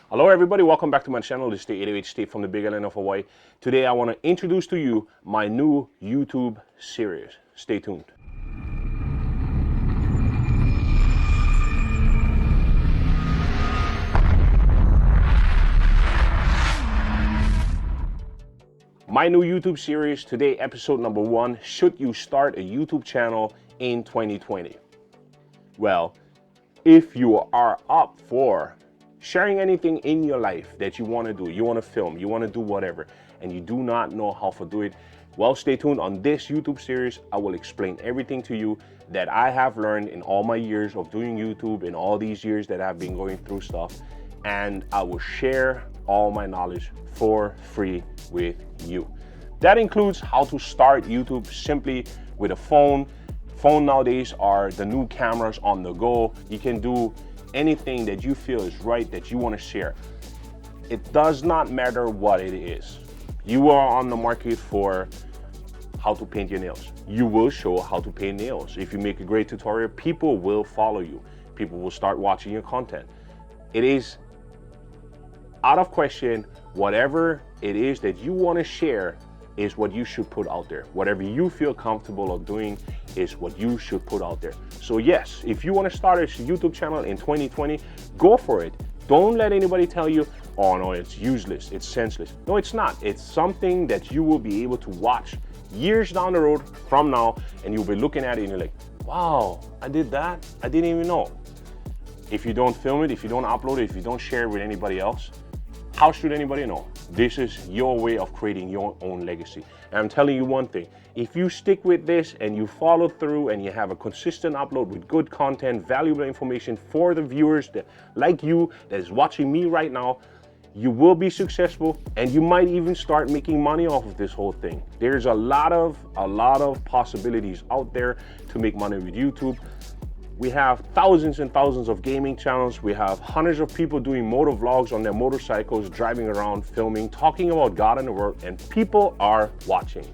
Hello everybody, welcome back to my channel. This is the 808 Steve from the Big Island of Hawaii. Today I want to introduce to you my new YouTube series. Stay tuned. My new YouTube series, today episode number 1, should you start a YouTube channel in 2020? Well, if you are up for sharing anything in your life that you want to do, you want to film, you want to do whatever, and you do not know how to do it, well, stay tuned. On this YouTube series, I will explain everything to you that I have learned in all my years of doing YouTube, in all these years that I've been going through stuff, and I will share all my knowledge for free with you. That includes how to start YouTube simply with a phone. Phone nowadays are the new cameras on the go. You can do anything that you feel is right, that you want to share. It does not matter what it is. You are on the market for how to paint your nails. You will show how to paint nails. If you make a great tutorial, people will follow you. People will start watching your content. It is out of question, whatever it is that you want to share is what you should put out there. Whatever you feel comfortable of doing is what you should put out there. So yes, if you want to start a YouTube channel in 2020, go for it. Don't let anybody tell you, oh no, it's useless, it's senseless. No, it's not. It's something that you will be able to watch years down the road from now, and you'll be looking at it and you're like, wow, I did that? I didn't even know. If you don't film it, if you don't upload it, if you don't share it with anybody else, how should anybody know? This is your way of creating your own legacy. And I'm telling you one thing, if you stick with this and you follow through and you have a consistent upload with good content, valuable information for the viewers that, like you, that is watching me right now, you will be successful, and you might even start making money off of this whole thing. There's a lot of possibilities out there to make money with YouTube. We have thousands and thousands of gaming channels. We have hundreds of people doing motor vlogs on their motorcycles, driving around, filming, talking about God and the world, and people are watching.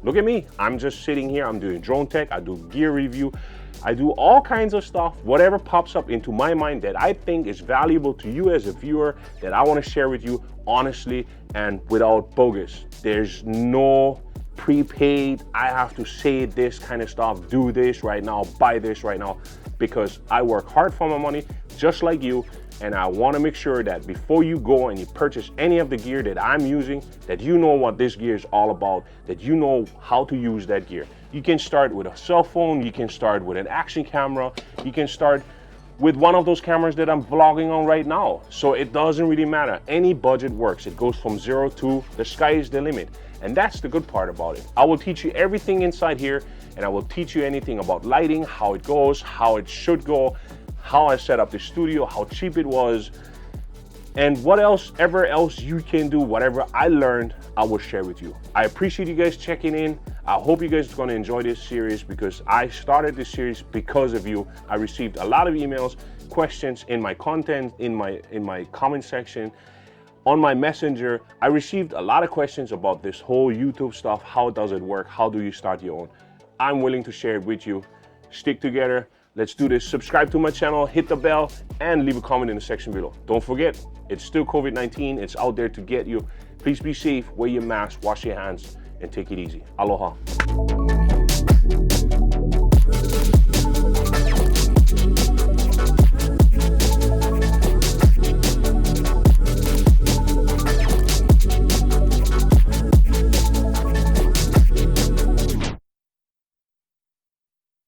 Look at me, I'm just sitting here, I'm doing drone tech, I do gear review, I do all kinds of stuff, whatever pops up into my mind that I think is valuable to you as a viewer, that I want to share with you honestly and without bogus. There's no prepaid, I have to say this kind of stuff, do this right now, buy this right now, because I work hard for my money just like you, and I want to make sure that before you go and you purchase any of the gear that I'm using, that you know what this gear is all about, that you know how to use that gear. You can start with a cell phone, you can start with an action camera, you can start with one of those cameras that I'm vlogging on right now. So it doesn't really matter. Any budget works. It goes from 0 to the sky is the limit. And that's the good part about it. I will teach you everything inside here, and I will teach you anything about lighting, how it goes, how it should go, how I set up the studio, how cheap it was, and what else, ever else you can do, whatever I learned, I will share with you. I appreciate you guys checking in. I hope you guys are gonna enjoy this series, because I started this series because of you. I received a lot of emails, questions in my content, in my comment section, on my messenger. I received a lot of questions about this whole YouTube stuff. How does it work? How do you start your own? I'm willing to share it with you. Stick together. Let's do this. Subscribe to my channel, hit the bell, and leave a comment in the section below. Don't forget, it's still COVID-19. It's out there to get you. Please be safe, wear your mask, wash your hands, and take it easy. Aloha.